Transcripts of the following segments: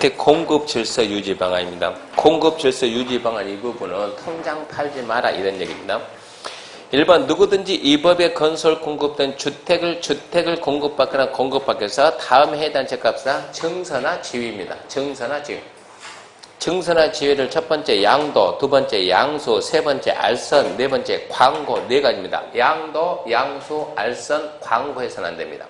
주택 공급 질서 유지 방안입니다. 공급 질서 유지 방안 이 부분은 통장 팔지 마라 이런 얘기입니다. 1번 누구든지 이 법에 건설 공급된 주택을 공급받거나 공급받기 위해서 다음에 해당 집값이다. 증서나 지위입니다. 증서나 지위. 증서나 지위를 첫 번째 양도, 두 번째 양수, 세 번째 알선, 네 번째 광고 네 가지입니다. 양도, 양수, 알선, 광고해서는 안 됩니다.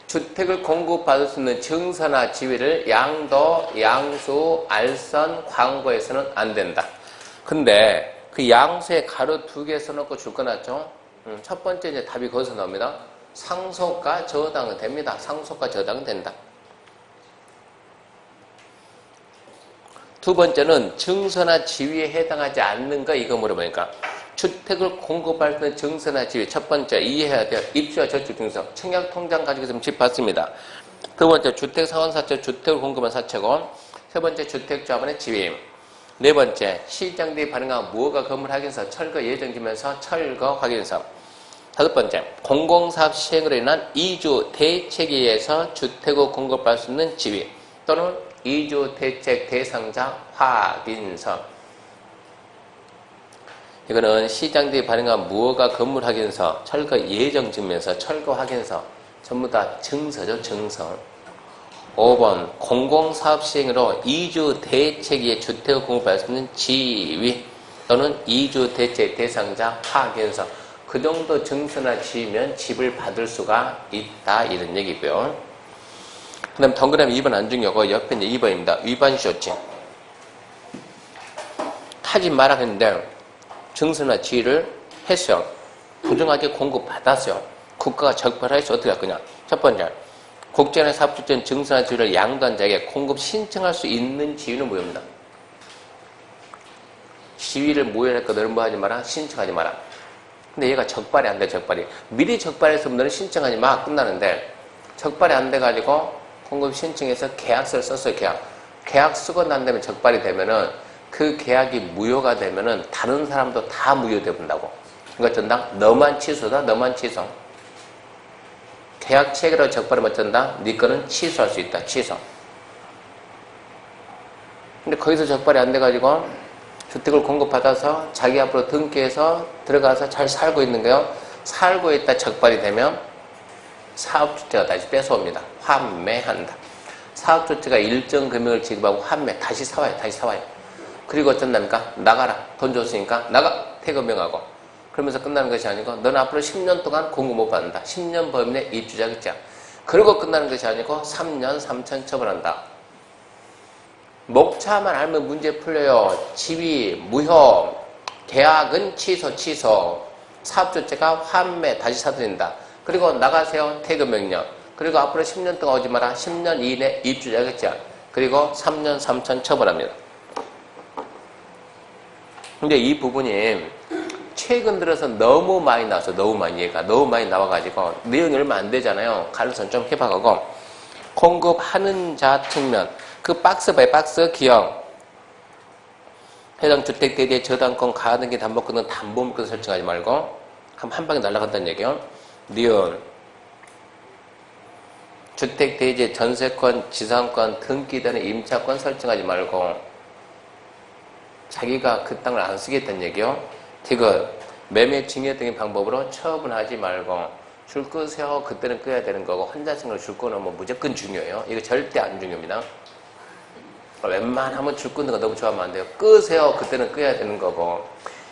주택을 공급받을 수 있는 증서나 지위를 양도, 양수, 알선, 광고해서는 안 된다. 근데 그 양수에 가로 2개 써놓고 줄 거 놨죠? 첫 번째 이제 답이 거기서 나옵니다. 상속과 저당은 됩니다. 상속과 저당은 된다. 두 번째는 증서나 지위에 해당하지 않는 거 이거 물어보니까 주택을 공급할 수 있는 증서나 지위 첫 번째 이해해야 돼요. 입주와 저축 증서. 청약통장 가지고 있으면 집 받습니다. 두 번째 주택상환사채 주택을 공급한 사채고 세 번째 주택조합원의 지위 네 번째 시장 뒤에 발행한 무허가 건물 확인서 철거 예정지면서 철거 확인서 다섯 번째 공공사업 시행으로 인한 이주 대책에 의해서 주택을 공급할 수 있는 지위 또는 이주 대책 대상자 확인서 이거는 시장 뒤에 발행한 무허가 건물 확인서 철거 예정지면서 철거 확인서 전부 다 증서죠. 증서 5번 공공사업 시행으로 이주 대책의 주택을 공급할 수 있는 지위 또는 이주 대책 대상자 확인서 그 정도 증서나 지위면 집을 받을 수가 있다 이런 얘기고요. 그 다음 동그라미 2번 안중요거 옆에 이제 2번입니다. 위반시효증 하지 마라 했는데 증서나 지위를 했어요. 부정하게 공급받았어요. 국가가 적발하여서 어떻게 할 거냐. 첫 번째 국제나 사업주권 증서나 지위를 양도한 자에게 공급 신청할 수 있는 지위는 무효입니다. 지위를 무효했고 너는 뭐 하지 마라? 신청하지 마라. 근데 얘가 적발이 안 돼. 적발이. 미리 적발했으면 너는 신청하지 마. 끝나는데 적발이 안 돼가지고 공급 신청해서 계약서를 썼어요. 계약 쓰고 난 다음에 적발이 되면은 그 계약이 무효가 되면은 다른 사람도 다 무효돼 본다고. 그러니까 전당 너만 취소다. 너만 취소. 계약 체계로 적발을 못 한다? 네 거는 취소할 수 있다. 취소. 근데 거기서 적발이 안 돼가지고 주택을 공급받아서 자기 앞으로 등기해서 들어가서 잘 살고 있는 거예요. 살고 있다 적발이 되면 사업주체가 다시 뺏어옵니다. 환매한다. 사업주체가 일정 금액을 지급하고 환매 다시 사와요. 다시 사와요. 그리고 어쩐답니까? 나가라. 돈 줬으니까 나가. 퇴거명하고. 그러면서 끝나는 것이 아니고 넌 앞으로 10년 동안 공급 못 받는다. 10년 범위 내 입주자겠죠. 그리고 끝나는 것이 아니고 3년 3천 처벌한다. 목차만 알면 문제 풀려요. 지위, 무효, 계약은 취소. 사업주체가 환매 다시 사들인다. 그리고 나가세요. 퇴거명령. 그리고 앞으로 10년 동안 오지 마라. 10년 이내 입주자겠죠. 그리고 3년 3천 처벌합니다. 근데 이 부분이 최근 들어서 너무 많이 나와서 너무 많이 나와가지고 내용이 얼마 안 되잖아요. 가능성 좀 해봐가고 공급하는 자 측면 그 박스 바이 박스 기형 해당 주택 대지의 저당권 가등기 담보권은 담보물권 설정하지 말고 한 방에 날아간다는 얘기예요. 니은 주택 대지의 전세권, 지상권, 등기되는 임차권 설정하지 말고 자기가 그 땅을 안 쓰겠다는 얘기요. 디귿 매매 증여 등의 방법으로 처분하지 말고 줄 끄세요. 그때는 끄야 되는 거고 혼자생을 줄 끄는 뭐 무조건 중요해요. 이거 절대 안 중요합니다. 웬만하면 줄 끄는 거 너무 좋아하면 안 돼요. 끄세요. 그때는 끄야 되는 거고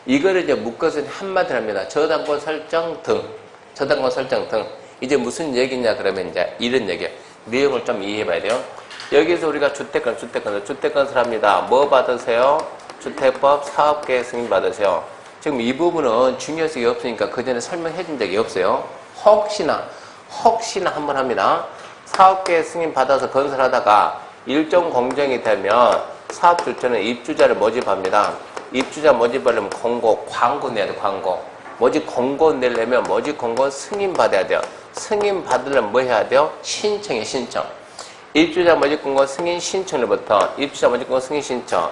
이거를 이제 묶어서 한마디로 합니다. 저당권 설정 등 이제 무슨 얘기냐 그러면 이제 이런 얘기예요. 내용을 좀 이해해 봐야 돼요. 여기서 우리가 주택건설 합니다. 뭐 받으세요? 주택법 사업계획 승인 받으세요. 지금 이 부분은 중요성이 없으니까 그 전에 설명해 준 적이 없어요. 혹시나 한번 합니다. 사업계획 승인 받아서 건설하다가 일정 공정이 되면 사업주체는 입주자를 모집합니다. 입주자 모집하려면 광고 내야 돼. 모집 공고 내려면 모집 공고 승인 받아야 돼요. 승인 받으려면 뭐 해야 돼요? 신청. 입주자 모집 공고 승인 신청일부터 입주자 모집 공고 승인 신청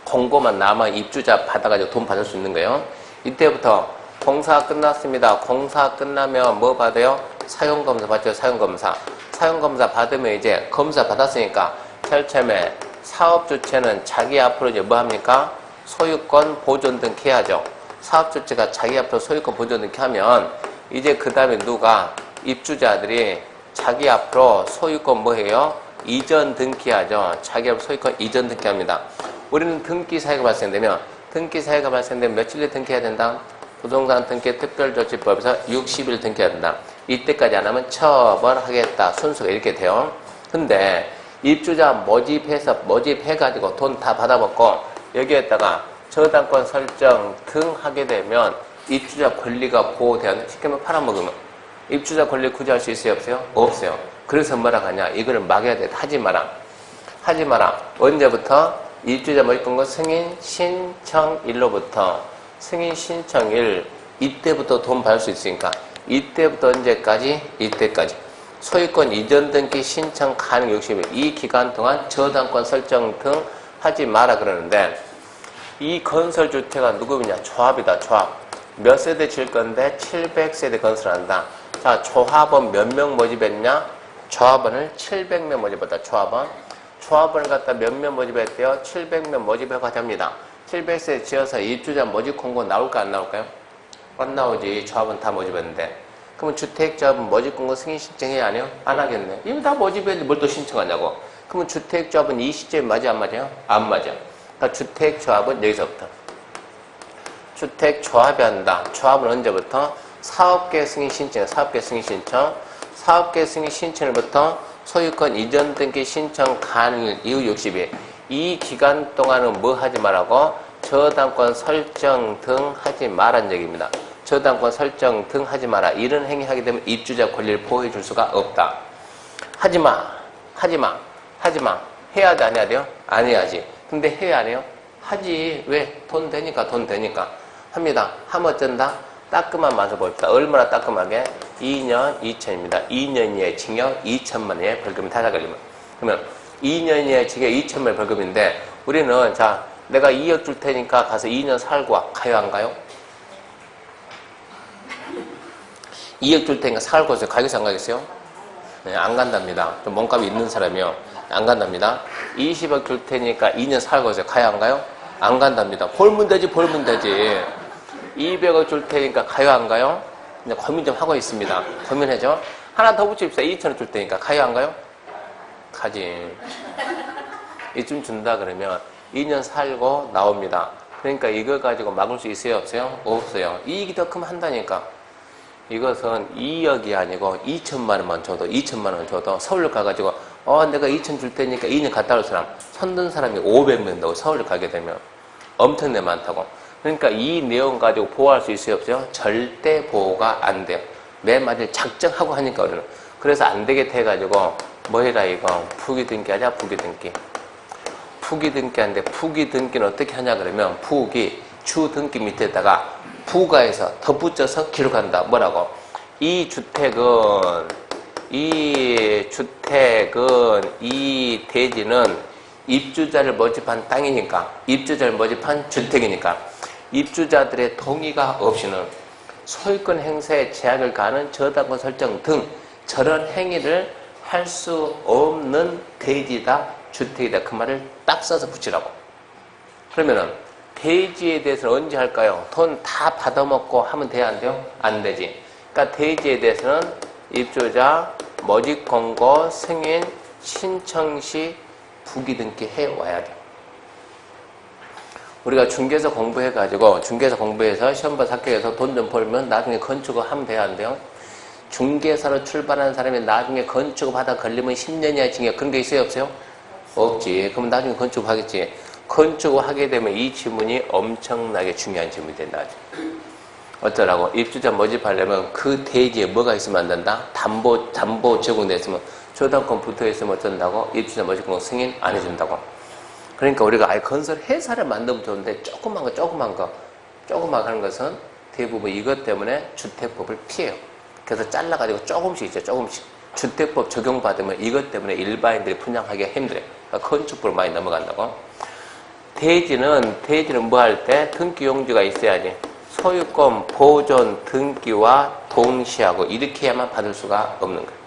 공고만 남아 입주자 받아가지고 돈 받을 수 있는 거예요. 이때부터 공사 끝났습니다. 공사 끝나면 뭐 받아요? 사용검사 받죠. 사용검사. 사용검사 받으면 이제 검사 받았으니까 제일 처음에 사업 주체는 자기 앞으로 이제 뭐 합니까? 소유권 보존 등기 해야죠. 사업 주체가 자기 앞으로 소유권 보존 등기 하면 이제 그 다음에 누가 입주자들이 자기 앞으로 소유권 뭐 해요? 이전 등기하죠. 자기 앞으로 소유권 이전 등기합니다. 우리는 등기 사유가 발생되면 며칠 뒤에 등기해야 된다? 부동산 등기 특별조치법에서 60일 등기해야 된다. 이때까지 안 하면 처벌하겠다. 순서가 이렇게 돼요. 근데 입주자 모집해가지고 돈 다 받아먹고 여기에다가 저당권 설정 등 하게 되면 입주자 권리가 보호되는 쉽게 말하면 팔아먹으면 입주자 권리 구제할 수 있어요? 없어요? 없어요. 그래서 뭐라 하냐? 이거를 막아야 돼. 하지 마라. 언제부터? 입주자 모집권고 승인 신청일로부터 승인 신청일 이때부터 돈 받을 수 있으니까 이때부터 언제까지? 이때까지 소유권 이전 등기 신청 가능 60일 이 기간 동안 저당권 설정 등 하지 마라 그러는데 이 건설주체가 누구냐? 조합이다. 조합. 몇 세대 질 건데 700세대 건설한다. 자, 조합원 몇 명 모집했냐? 조합원을 700명 모집했다. 조합원을 갖다 몇 명 모집했대요? 700명 모집해가 됩니다. 700세대 지어서 입주자 모집 공고 나올까 안 나올까요? 안 나오지. 조합원 다 모집했는데. 그러면 주택조합은 모집 공고 승인 신청해야 안 해요? 안 하겠네. 이미 다 모집했는데 뭘 또 신청하냐고. 그러면 주택조합은 이 시점에 맞아 안 맞아요? 안 맞아. 그러니까 주택조합은 여기서부터. 주택조합이 한다. 조합은 언제부터? 사업계 승인 신청. 사업계 승인 신청일부터 소유권 이전 등기 신청 가능일 이후 60일. 이 기간 동안은 뭐 하지 말라고? 저당권 설정 등 하지 말란 얘기입니다. 저당권 설정 등 하지 마라. 이런 행위하게 되면 입주자 권리를 보호해 줄 수가 없다. 하지 마. 해야 돼, 안 해야 돼요? 안 해야지. 근데 해야 안 해요? 하지. 왜? 돈 되니까. 합니다. 하면 어쩐다? 따끔한 맛을 봅시다. 얼마나 따끔하게? 2년 2천입니다. 2년 이하의 징역 2천만 원의 벌금이 타자 걸리면. 그러면 2년 이하의 징역 2천만 원의 벌금인데 우리는 자 내가 2억 줄 테니까 가서 2년 살고 와. 가요 안 가요? 2억 줄 테니까 살고 와서 가겠어요 안 가겠어요? 네, 안 간답니다. 좀 몸값이 있는 사람이요. 안 간답니다. 20억 줄 테니까 2년 살고 와서 가요 안 가요? 안 간답니다. 벌면 되지. 200억 줄 테니까 가요 안 가요? 이제 고민 좀 하고 있습니다. 고민해죠. 하나 더 붙입시다. 2천원 줄 테니까 가요 안 가요? 가지. 이쯤 준다 그러면 2년 살고 나옵니다. 그러니까 이거 가지고 막을 수 있어요? 없어요? 없어요. 이익이 더 크면 한다니까. 이것은 2억이 아니고 2천만 원만 줘도 2천만 원 줘도 서울로 가가지고 내가 2천 줄 테니까 2년 갔다 올 사람 손든 사람이 500명 된다고 서울로 가게 되면 엄청나게 많다고. 그러니까 이 내용 가지고 보호할 수 있어요? 없어요? 절대 보호가 안 돼요. 매 마디를 작정하고 하니까 우리는. 그래서 안 되겠다 해가지고 뭐 해라 이거 부기등기 하자. 부기등기하는데 부기등기는 어떻게 하냐 그러면 부기 주등기 밑에다가 부가해서 덧붙여서 기록한다. 뭐라고? 이 주택은 이 대지는 입주자를 모집한 땅이니까 입주자를 모집한 주택이니까 입주자들의 동의가 없이는 소유권 행사에 제약을 가하는 저당권 설정 등 저런 행위를 할 수 없는 대지다 주택이다 그 말을 딱 써서 붙이라고. 그러면은 대지에 대해서는 언제 할까요? 돈 다 받아먹고 하면 돼야 안 돼요? 안 되지. 그러니까 대지에 대해서는 입주자 모집 공고 승인 신청 시 부기등기 해와야 돼요. 우리가 중개사 공부해서 시험 봐서 합격해서 돈 좀 벌면 나중에 건축을 하면 돼야 안 돼요? 중개사로 출발하는 사람이 나중에 건축을 하다 걸리면 10년 이하 징역 그런 게 있어요? 없어요? 없지. 그럼 나중에 건축을 하겠지. 건축을 하게 되면 이 지문이 엄청나게 중요한 지문이 된다. 어쩌라고? 입주자 모집하려면 그 대지에 뭐가 있으면 안 된다? 담보 제공돼 있으면 저당권 붙어 있으면 어쩐다고? 입주자 모집권 승인 안 해준다고. 그러니까 우리가 아예 건설 회사를 만들면 좋은데 조그만 거 하는 것은 대부분 이것 때문에 주택법을 피해요. 그래서 잘라가지고 조금씩 있죠. 조금씩. 주택법 적용받으면 이것 때문에 일반인들이 분양하기가 힘들어요. 그러니까 건축법을 많이 넘어간다고. 대지는 뭐 할 때 등기 용지가 있어야지. 소유권 보존 등기와 동시하고 이렇게 해야만 받을 수가 없는 거예요.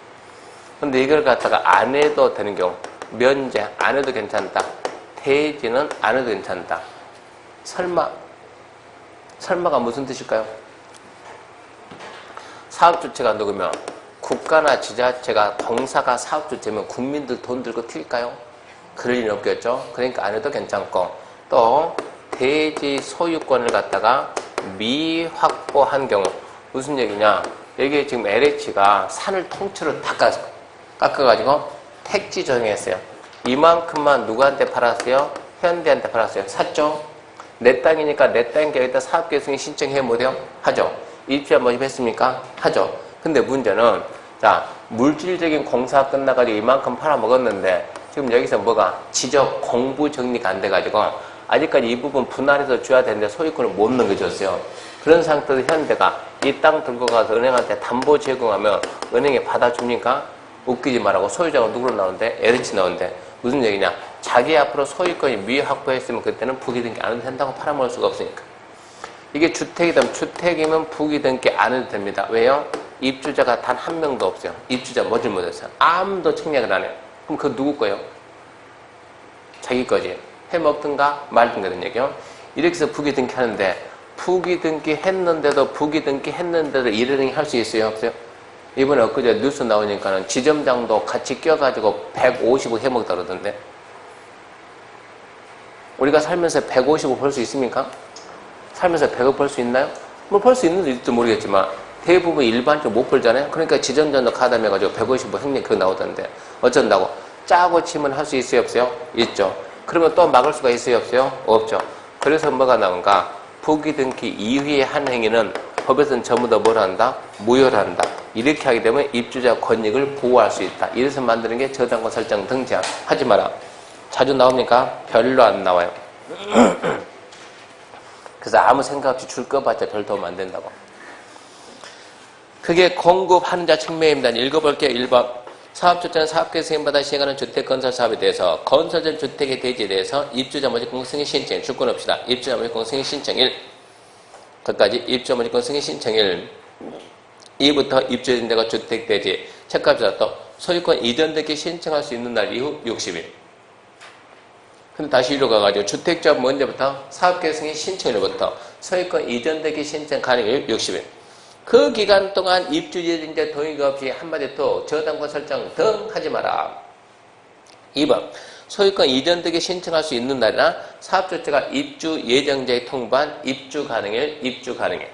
근데 이걸 갖다가 안 해도 되는 경우, 면제 안 해도 괜찮다. 대지는 안 해도 괜찮다. 설마가 무슨 뜻일까요? 사업주체가 누구면 국가나 지자체가 공사가 사업주체면 국민들 돈 들고 튈까요? 그럴 일은 없겠죠. 그러니까 안 해도 괜찮고, 또 대지 소유권을 갖다가 미확보한 경우 무슨 얘기냐? 여기 지금 LH가 산을 통째로 다 깎아가지고 택지 조정했어요. 이만큼만 누구한테 팔았어요? 현대한테 팔았어요. 샀죠? 내 땅이니까 내 땅에 여기다 사업계획승인 신청해 못해요? 하죠. 입주자 모집했습니까? 하죠. 근데 문제는 자, 물질적인 공사 끝나가지고 이만큼 팔아먹었는데 지금 여기서 뭐가 지적 공부 정리가 안 돼가지고 아직까지 이 부분 분할해서 줘야 되는데 소유권을 못 넘겨줬어요. 그런 상태에서 현대가 이 땅 들고 가서 은행한테 담보 제공하면 은행에 받아줍니까? 웃기지 말라고. 소유자가 누구로 나오는데? LH 나오는데. 무슨 얘기냐? 자기 앞으로 소유권이 미확보했으면 그때는 부기등기 안 해도 된다고 팔아먹을 수가 없으니까. 이게 주택이면 부기등기 안 해도 됩니다. 왜요? 입주자가 단 한 명도 없어요. 입주자 뭐질 못했어요. 아무도 청약을 안 해요. 그럼 그거 누구 거예요? 자기 거지. 해먹든가 말든가 된 얘기요. 이렇게 해서 부기등기 하는데 부기등기 했는데도 일은행이 할 수 있어요? 없어요? 이번에 엊그제 뉴스 나오니까는 지점장도 같이 껴가지고 150억 해먹다 그러던데. 우리가 살면서 150억 벌 수 있습니까? 살면서 100억 벌 수 있나요? 뭐 벌 수 있는지 있을지 모르겠지만 대부분 일반적으로 못 벌잖아요. 그러니까 지점장도 가담해가지고 150억 행리 그거 나오던데. 어쩐다고? 짜고 치면 할 수 있어요? 없어요? 있죠. 그러면 또 막을 수가 있어요? 없어요? 없죠. 그래서 뭐가 나온가? 부기등기 이후에 한 행위는 법에서는 전부 다 뭘 한다? 무효를 한다. 이렇게 하게 되면 입주자 권익을 보호할 수 있다. 이래서 만드는 게 저당권 설정 등재안. 하지 마라. 자주 나옵니까? 별로 안 나와요. 그래서 아무 생각 없이 줄 거 봤자 별 도움 안 된다고. 그게 공급하는 자 측면입니다. 읽어볼게요. 1번. 사업주체는 사업계획 승인받아 시행하는 주택건설 사업에 대해서 건설된 주택의 대지에 대해서 입주자 모집권 승인 신청, 주권 없이다. 입주자 모집권 승인 신청 1. 거기까지 입주자 모집권 승인 신청 1. 2부터 입주된 데가 주택 대지, 책값이다. 또 소유권 이전되기 신청할 수 있는 날 이후 60일. 근데 다시 이리로 가가지고 주택조합 언제부터? 사업계획 승인 신청일부터 소유권 이전되기 신청 가능일 60일. 그 기간 동안 입주 예정자 동의 없이 한마디 더 저당권 설정 등 하지 마라. 2번. 소유권 이전되기 신청할 수 있는 날이나 사업주체가 입주 예정자의 통보한 입주 가능일, 입주 가능일.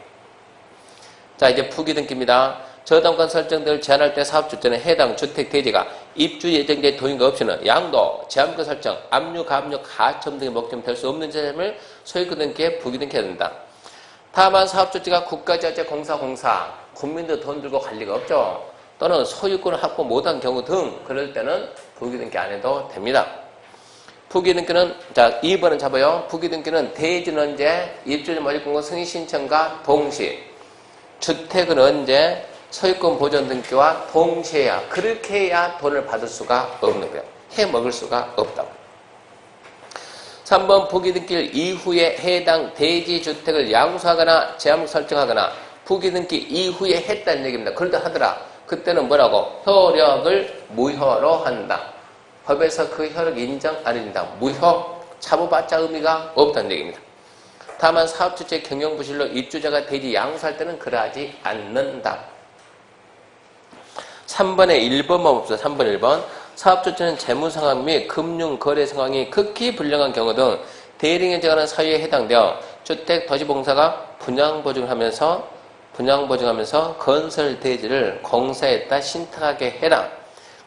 자, 이제 부기등기입니다. 저당권 설정 등을 제한할 때 사업주체는 해당 주택 대지가 입주 예정자의 동의가 없이는 양도, 제한권 설정, 압류, 가압류, 가처분 등의 목적이 될 수 없는 점을 소유권 등기에 부기등기해야 된다. 다만 사업주체가 국가지자체 공사, 국민들 돈 들고 갈 리가 없죠. 또는 소유권을 확보 못한 경우 등 그럴 때는 부기등기 안 해도 됩니다. 부기등기는 자 2번은 잡아요. 부기등기는 대지는 언제? 입주자 모집권고 승인 신청과 동시. 주택은 언제? 소유권 보존 등기와 동시에야. 그렇게 해야 돈을 받을 수가 없는 거예요. 해 먹을 수가 없다고. 3번 부기등기 이후에 해당 대지주택을 양수하거나 제한 설정하거나 부기등기 이후에 했다는 얘기입니다. 그러다 하더라. 그때는 뭐라고? 효력을 무효로 한다. 법에서 그 효력 인정 안 해준다. 무효, 잡아봤자 의미가 없다는 얘기입니다. 다만 사업주체 경영부실로 입주자가 대지 양수할 때는 그러하지 않는다. 3번에 1번만 없어요. 3번 1번. 사업주체는 재무상황 및 금융거래 상황이 극히 불량한 경우 등 대리인에 정하는 사유에 해당되어 주택 도시봉사가 분양보증을 하면서 건설 대지를 공사했다 신탁하게 해라.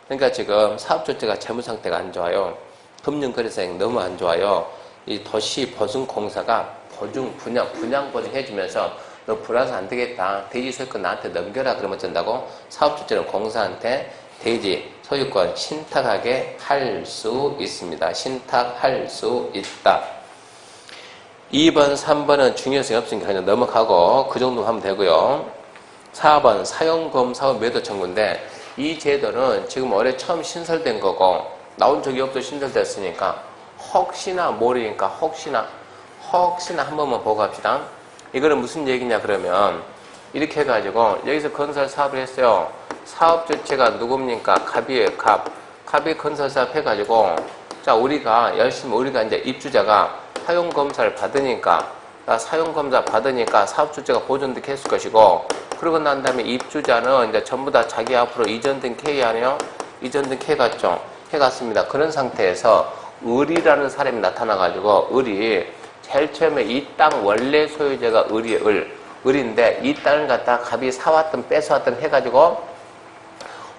그러니까 지금 사업주체가 재무상태가 안 좋아요. 금융거래상이 너무 안 좋아요. 이 도시보증공사가 분양보증 해주면서 너 불안해서 안 되겠다. 대지 소유권 나한테 넘겨라. 그러면 된다고 사업주체는 공사한테 대지 소유권 신탁하게 할 수 있습니다. 신탁할 수 있다. 2번, 3번은 중요성이 없으니까 그냥 넘어가고 그 정도 하면 되고요. 4번 사용검사 후 매도 청구인데 이 제도는 지금 올해 처음 신설된 거고 나온 적이 없어 신설됐으니까 혹시나 모르니까 혹시나 한 번만 보고 합시다. 이거는 무슨 얘기냐 그러면 이렇게 해가지고 여기서 건설 사업을 했어요. 사업 주체가 누굽니까? 갑이에요. 갑이 건설 사업 해가지고 자 우리가 열심히 우리가 이제 입주자가 사용 검사를 받으니까 사용 검사 받으니까 사업 주체가 보존 등기했을 것이고 그러고 난 다음에 입주자는 이제 전부 다 자기 앞으로 이전 등기 하네요. 이전 등기 해갔죠. 해갔습니다. 그런 상태에서 을이라는 사람이 나타나가지고 을이 제일 처음에 이 땅 원래 소유자가 을인데 이 땅을 갖다 갑이 사왔든 뺏어왔든 해가지고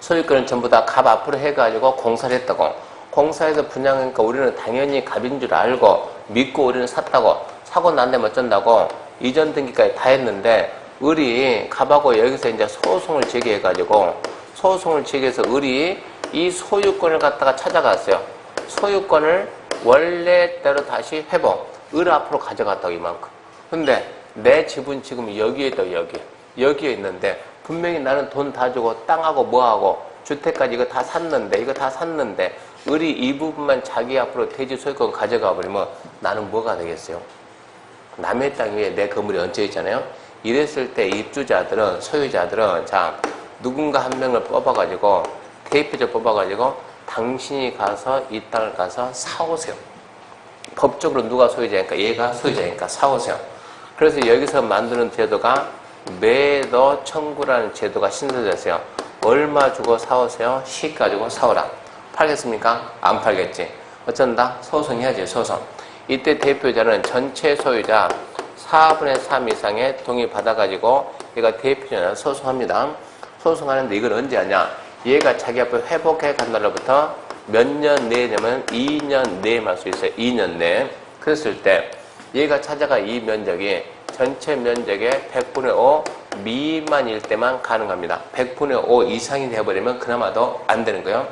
소유권을 전부 다 갑 앞으로 해가지고 공사를 했다고. 공사해서 분양하니까 우리는 당연히 갑인 줄 알고 믿고 우리는 샀다고. 사고 난 다음에 어쩐다고 이전 등기까지 다 했는데 을이 갑하고 여기서 이제 소송을 제기해가지고 소송을 제기해서 을이 이 소유권을 갖다가 찾아갔어요. 소유권을 원래대로 다시 회복. 을 앞으로 가져갔다고 이만큼. 근데 내 집은 지금 여기에 있다 여기에 있는데 분명히 나는 돈 다 주고 땅하고 뭐하고 주택까지 이거 다 샀는데 을이 이 부분만 자기 앞으로 대지 소유권 가져가 버리면 나는 뭐가 되겠어요? 남의 땅 위에 내 건물이 얹혀 있잖아요. 이랬을 때 입주자들은 소유자들은 자 누군가 한 명을 뽑아가지고 대표자 뽑아가지고 당신이 가서 이 땅을 가서 사오세요. 법적으로 누가 소유자니까 얘가 소유자니까 사오세요. 그래서 여기서 만드는 제도가 매도 청구라는 제도가 신설됐어요. 얼마 주고 사오세요? 시 가지고 사오라. 팔겠습니까? 안 팔겠지. 어쩐다? 소송해야지 소송. 이때 대표자는 전체 소유자 4분의 3 이상의 동의 받아가지고 얘가 대표자는 소송합니다. 소송하는데 이걸 언제 하냐? 얘가 자기 앞에 회복해 간 날로부터 몇 년 내에 되면 2년 내에 할 수 있어요. 2년 내에. 그랬을 때 얘가 찾아가 이 면적이 전체 면적의 100분의 5 미만일 때만 가능합니다. 100분의 5 이상이 되어버리면 그나마도 안 되는 거예요.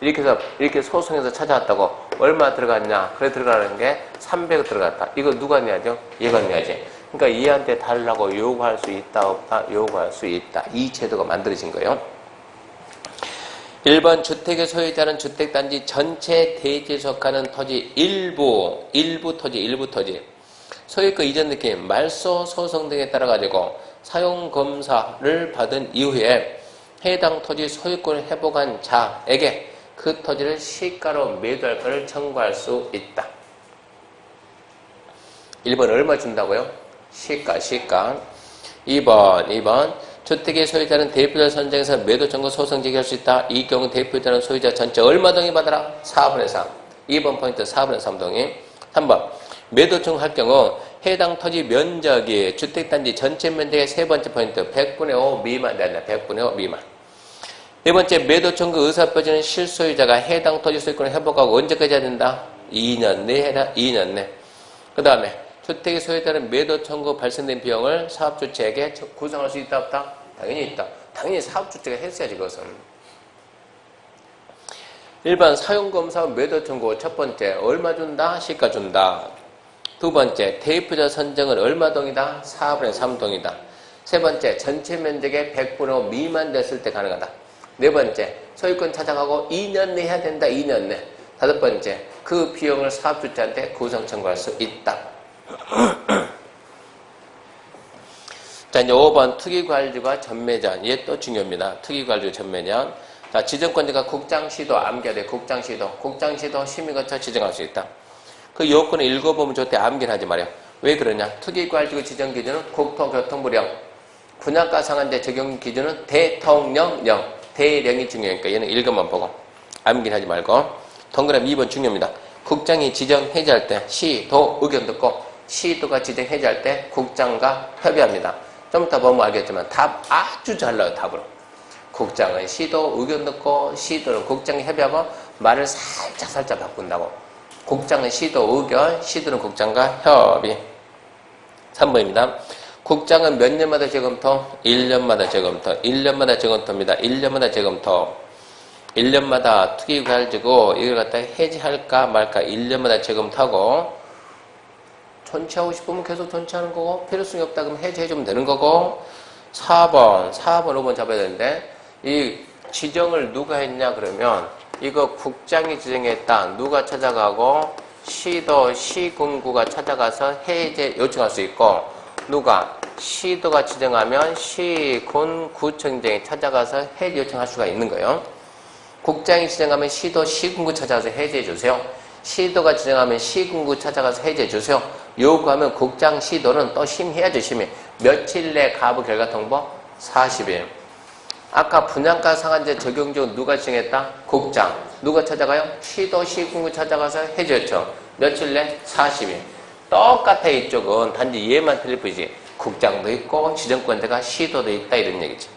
이렇게 해서 이렇게 소송해서 찾아왔다고 얼마 들어갔냐? 그래 들어가는 게 300 들어갔다. 이거 누가 내야죠? 얘가 내야지. 그러니까 얘한테 달라고 요구할 수 있다 없다? 요구할 수 있다. 이 제도가 만들어진 거예요. 1번 주택의 소유자는 주택단지 전체 대지에 속하는 토지 일부 토지 소유권 이전 느낌 말소 소송 등에 따라 가지고 사용 검사를 받은 이후에 해당 토지 소유권을 회복한 자에게 그 토지를 시가로 매도할 것을 청구할 수 있다. 1번 얼마 준다고요? 시가 2번 주택의 소유자는 대표자 선정에서 매도 청구 소송 제기할 수 있다. 이 경우 대표자는 소유자 전체 얼마 동의 받아라? 4분의 3. 2번 포인트 4분의 3 동의. 3번 매도 청구할 경우 해당 토지 면적이 주택단지 전체 면적의 세 번째 포인트 100분의 5 미만 된다. 100분의 5 미만. 네 번째 매도 청구 의사 빠지는 실소유자가 해당 토지 소유권을 회복하고 언제까지 해야 된다? 2년 내에 해라. 2년 내. 그 다음에 주택의 소유자는 매도 청구 발생된 비용을 사업주체에게 구성할 수 있다 없다? 당연히 있다. 당연히 사업주체가 했어야지 그것은. 1번 사용검사 매도 청구 첫 번째 얼마 준다? 시가 준다. 두 번째 대표자 선정은 얼마 동이다? 4분의 3 동이다. 세 번째 전체 면적의 100분의 5 미만 됐을 때 가능하다. 네 번째 소유권 찾아가고 2년 내 해야 된다. 2년 내. 다섯 번째 그 비용을 사업주체한테 구성 청구할 수 있다. 자, 이제 5번 투기관리와 전매전. 얘 또 중요합니다. 투기관리 전매전. 자, 지정권자가 국장시도 암기해야 돼. 국장시도 심의거쳐 지정할 수 있다. 그 요건을 읽어보면 좋대. 암기는 하지 말아요. 왜 그러냐? 투기관리구 지정 기준은 국토교통부령. 분양가 상한제 적용 기준은 대통령령. 대령이 중요하니까 얘는 읽어만 보고. 암기는 하지 말고. 동그라미 2번 중요합니다. 국장이 지정 해제할 때 시도 의견 듣고 시도가 지정 해제할 때 국장과 협의합니다. 좀 이따 보면 알겠지만 답 아주 잘 나와요. 답으로. 국장은 시도 의견 듣고 시도는 국장이 협의하고 말을 살짝 바꾼다고. 국장은 시도 의견, 시도는 국장과 협의. 3번입니다. 국장은 몇 년마다 재검토? 1년마다 재검토. 1년마다 재검토입니다. 1년마다 재검토. 1년마다 투기 가지고 이걸 갖다 해지할까 말까 1년마다 재검토하고 전체하고 싶으면 계속 전체하는 거고 필요성이 없다 그러면 해지해주면 되는 거고 4번, 5번 잡아야 되는데 이 지정을 누가 했냐 그러면 이거 국장이 지정했다. 누가 찾아가고 시도, 시군구가 찾아가서 해제 요청할 수 있고 누가 시도가 지정하면 시, 군, 구청장이 찾아가서 해제 요청할 수가 있는 거예요. 국장이 지정하면 시도, 시군구 찾아가서 해제해 주세요. 시도가 지정하면 시군구 찾아가서 해제해 주세요. 요구하면 국장, 시도는 또 심의해야죠. 심의. 며칠 내 가부 결과 통보? 40일. 아까 분양가 상한제 적용 중 누가 지정했다? 국장. 누가 찾아가요? 시도, 시군구 찾아가서 해제 요청. 며칠 내? 40일. 똑같아. 이쪽은 단지 얘만 틀릴 뿐이지. 국장도 있고 지정권자가 시도도 있다 이런 얘기죠.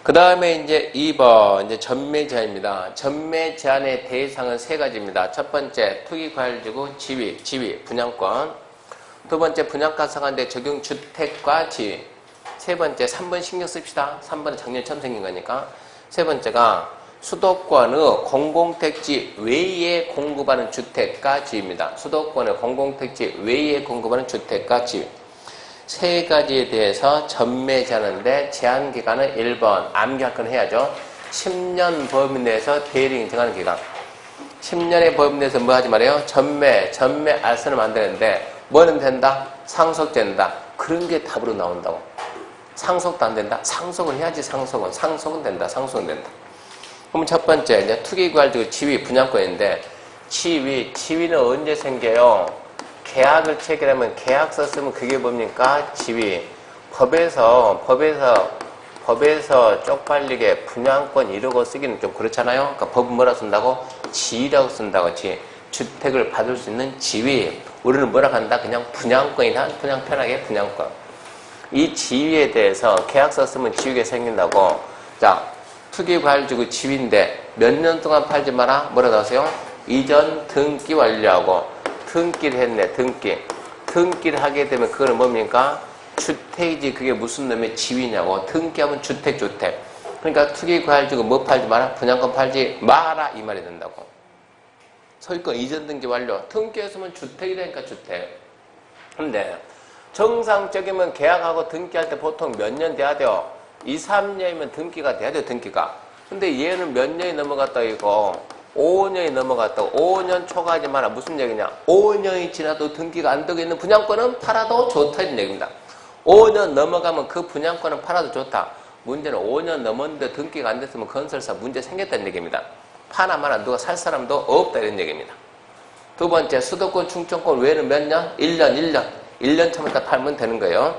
그 다음에 이제 2번 이제 전매 제한입니다. 전매 제한의 대상은 세 가지입니다. 첫 번째 투기과열지구 지위 분양권. 두 번째 분양가 상한제 적용 주택과 지위. 세 번째 3번 신경 씁시다. 3번은 작년 처음 생긴 거니까. 세 번째가 수도권의 공공택지 외에 공급하는 주택가 지위입니다. 수도권의 공공택지 외에 공급하는 주택가 지위. 세 가지에 대해서 전매제하는데 제한기간은 1번 암기할 건 해야죠. 10년 범위 내에서 대리인 정하는 기간. 10년의 범위 내에서 뭐 하지 말아요? 전매 알선을 안 되는데 뭐는 된다? 상속된다. 그런 게 답으로 나온다고. 상속도 안 된다? 상속은 해야지. 상속은 된다. 상속은 된다. 그럼 첫 번째 이제 투기과열지구 지위 분양권인데 지위는 언제 생겨요? 계약을 체결하면 계약서 쓰면 그게 뭡니까? 지위. 법에서 쪽팔리게 분양권 이러고 쓰기는 좀 그렇잖아요. 그러니까 법은 뭐라 쓴다고? 지위라고 쓴다고. 주택을 받을 수 있는 지위. 우리는 뭐라 한다? 그냥 분양권이나 그냥 편하게 분양권. 이 지위에 대해서 계약서 쓰면 지위가 생긴다고. 자, 투기과열지구 지위인데 몇 년 동안 팔지 마라? 뭐라 나오세요? 이전 등기 완료하고. 등기를 했네. 등기를 하게 되면 그거는 뭡니까? 주택이지. 그게 무슨 놈의 지위냐고. 등기하면 주택. 그러니까 투기과열지구 뭐 팔지 마라? 분양권 팔지 마라 이 말이 된다고. 소유권 이전 등기 완료. 등기했으면 주택이 되니까 주택. 근데 정상적이면 계약하고 등기할 때 보통 몇 년 돼야 돼요? 2, 3년이면 등기가 돼야 돼요. 등기가. 근데 얘는 몇 년이 넘어갔다 이거 5년이 넘어갔다고. 5년 초과하지 마라. 무슨 얘기냐? 5년이 지나도 등기가 안 되고 있는 분양권은 팔아도 좋다 이런 얘기입니다. 5년 넘어가면 그 분양권은 팔아도 좋다. 문제는 5년 넘었는데 등기가 안 됐으면 건설사 문제 생겼다는 얘기입니다. 파나 마나 누가 살 사람도 없다 이런 얘기입니다. 두 번째 수도권 충청권 외에는 몇 년? 1년 참았다 팔면 되는 거예요.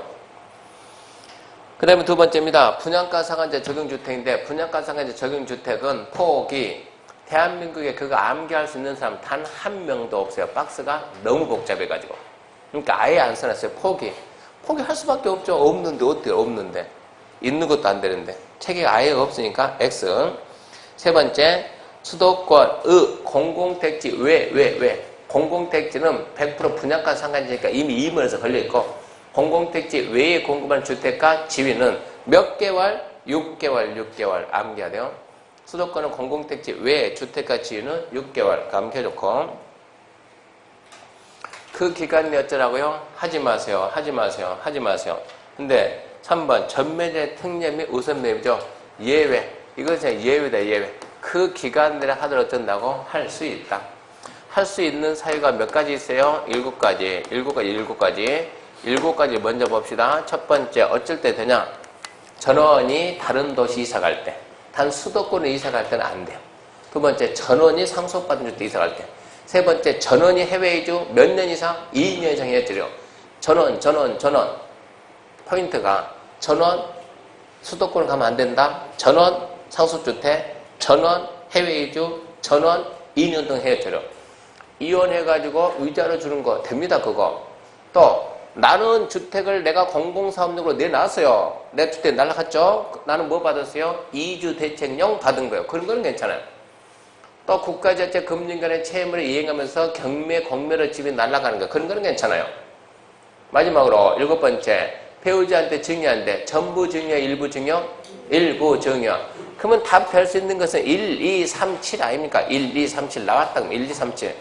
그 다음에 두 번째입니다. 분양가 상한제 적용주택인데 분양가 상한제 적용주택은 폭이 대한민국에 그거 암기할 수 있는 사람 단 한 명도 없어요. 박스가 너무 복잡해가지고. 그러니까 아예 안 써놨어요. 포기할 수밖에 없죠. 없는데 어때요? 없는데. 있는 것도 안 되는데. 체계가 아예 없으니까 X. 세 번째 수도권의 공공택지 왜? 공공택지는 100% 분양가 상한제니까 이미 이문에서 걸려있고 공공택지 외에 공급하는 주택가 지위는 몇 개월? 6개월 암기해야 돼요. 수도권은 공공택지 외에 주택가 지위는 6개월 암기해놓고 그 기간이 어쩌라고요? 하지 마세요. 근데 3번 전매제 특례 및 우선 매입이죠. 예외. 이것은 예외다. 예외. 그 기간 내에 하더라도 어쩐다고? 할 수 있다. 할 수 있는 사유가 몇 가지 있어요? 7가지. 7가지 먼저 봅시다. 첫 번째, 어쩔 때 되냐? 전원이 다른 도시 이사 갈 때. 단 수도권에 이사 갈 때는 안 돼요. 두 번째, 전원이 상속받은 주택 이사 갈 때. 세 번째, 전원이 해외 이주 몇 년 이상? 2년 이상 해야죠. 전원. 포인트가 전원, 수도권 가면 안 된다. 전원, 상속주택, 전원, 해외 이주, 전원, 2년 동안 해야죠. 이혼해가지고 위자료 주는 거 됩니다. 그거. 또 나는 주택을 내가 공공사업용으로 내놨어요. 내 주택 날라갔죠? 나는 뭐 받았어요? 이주대책령 받은 거예요. 그런 거는 괜찮아요. 또 국가자체 금융기관의 채무를 이행하면서 경매, 공매로 집이 날아가는 거. 그런 거는 괜찮아요. 마지막으로 7번째. 배우자한테 증여한대. 전부 증여, 일부 증여? 일부 증여. 그러면 답 될 수 있는 것은 1, 2, 3, 7 아닙니까? 1, 2, 3, 7 나왔다. 1, 2, 3, 7.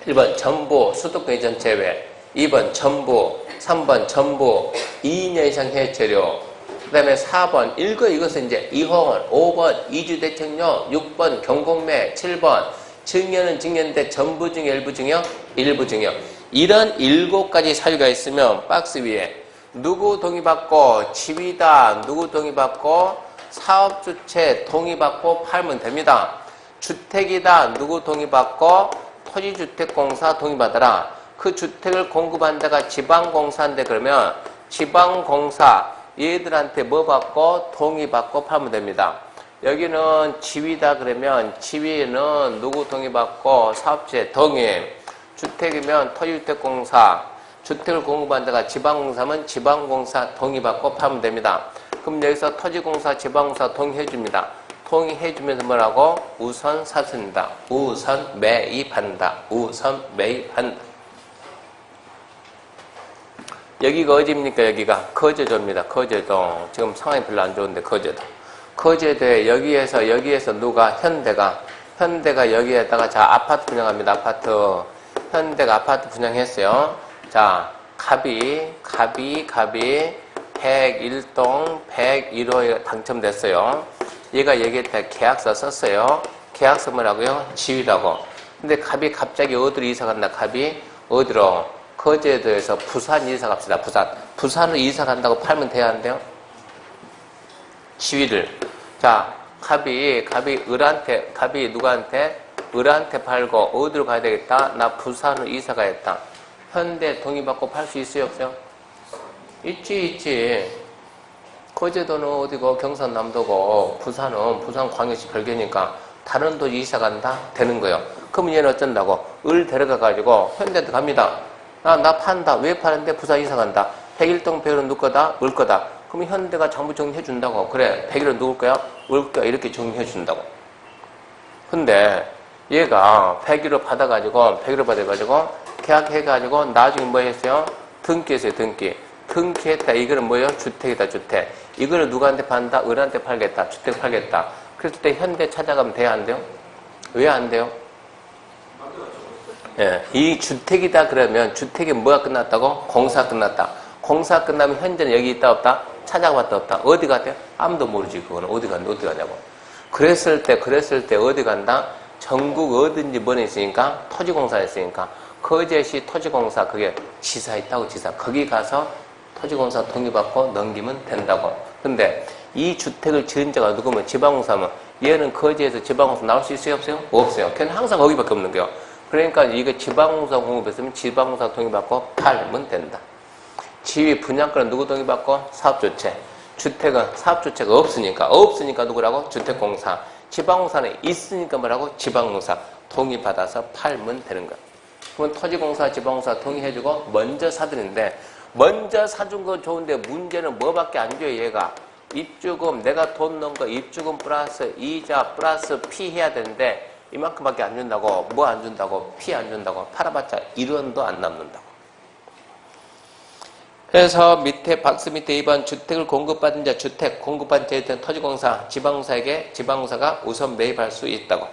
1번 전부 수도권 이전 제외. 2번 전부, 3번 전부 2년 이상 해체료. 그 다음에 4번 이것은 이제 이혼, 5번 이주대책령, 6번 경공매, 7번 증여는 증여인데 전부 증여, 일부 증여, 일부 증여. 이런 7가지 사유가 있으면 박스 위에 누구 동의받고 지위다 누구 동의받고 사업주체 동의받고 팔면 됩니다. 주택이다 누구 동의받고 토지주택공사 동의받아라. 그 주택을 공급한 데가 지방공사인데 그러면 지방공사 얘들한테 뭐 받고 동의받고 팔면 됩니다. 여기는 지위다 그러면 지위는 누구 동의받고 사업주체 동의. 주택이면 토지주택공사 주택을 공급한 데가 지방공사면 지방공사 동의받고 팔면 됩니다. 그럼 여기서 토지공사 지방공사 동의해줍니다. 동의해주면서 뭐라고? 우선 사수입니다. 우선 매입한다. 우선 매입한다. 여기가 어디입니까? 여기가 거제도입니다. 거제도. 지금 상황이 별로 안 좋은데 거제도. 거제도에 여기에서 누가 현대가 여기에다가 자 아파트 분양합니다. 아파트. 현대가 아파트 분양했어요. 자 갑이 101동 101호에 당첨됐어요. 얘가 얘기했다. 계약서 썼어요. 계약서 뭐라고요? 지위라고. 근데 갑이 갑자기 어디로 이사 간다? 갑이 어디로? 거제도에서 부산 이사 갑시다. 부산으로 이사 간다고 팔면 돼야 한대요? 지위를. 자, 갑이 누구한테? 을한테 팔고 어디로 가야 되겠다? 나 부산으로 이사 가야겠다. 현대 동의받고 팔 수 있어요? 없어요? 있지. 거제도는 어디고 경상남도고 부산은 부산광역시 별개니까 다른 도 이사 간다? 되는 거예요. 그럼 얘는 어쩐다고? 을 데려가가지고 현대한테 갑니다. 나 판다. 왜 파는데? 부산 이사 간다. 101동 101은 누구 거다? 을 거다. 그럼 현대가 전부 정리해 준다고. 그래. 101은 누굴 거야? 을 거야. 이렇게 정리해 준다고. 근데 얘가 101호 받아가지고 계약해가지고 나중에 뭐 했어요? 등기했어요. 등기했다. 이거는 뭐예요? 주택이다. 주택. 이거를 누구한테 판다? 을한테 팔겠다. 주택 팔겠다. 그랬을 때 현대 찾아가면 돼야 안 돼요? 왜 안 돼요? 예, 이 주택이다 그러면 주택이 뭐가 끝났다고? 공사 끝났다. 공사 끝나면 현재는 여기 있다 없다? 찾아봤다 없다? 어디 갔대요? 아무도 모르지. 그거는 어디 가냐고. 그랬을 때 어디 간다? 전국 어딘지 뭐는 있으니까 토지공사 있으니까 거제시 토지공사 그게 지사 있다고 지사. 거기 가서 토지공사 동의받고 넘기면 된다고. 근데 이 주택을 지은 자가 누구면 지방공사면 얘는 거제에서 지방공사 나올 수 있어요? 없어요? 없어요. 걔는 항상 거기밖에 없는 거예요. 그러니까 이거 지방공사 공급했으면 지방공사 동의받고 팔면 된다. 지위 분양권은 누구 동의받고? 사업주체. 주택은 사업주체가 없으니까 누구라고? 주택공사. 지방공사는 있으니까 뭐라고? 지방공사. 동의받아서 팔면 되는 거야. 그러면 토지공사, 지방공사 동의해주고 먼저 사드리는데 먼저 사준 건 좋은데 문제는 뭐밖에 안 줘요, 얘가. 입주금, 내가 돈 넣은 거 입주금 플러스 이자 플러스 피 해야 되는데 이만큼밖에 안 준다고. 뭐 안 준다고? 피 안 준다고. 팔아봤자 1원도 안 남는다고. 그래서 박스 밑에 2번 주택을 공급받은 자, 주택 공급받은 자에 토지공사, 지방공사에게 지방공사가 우선 매입할 수 있다고.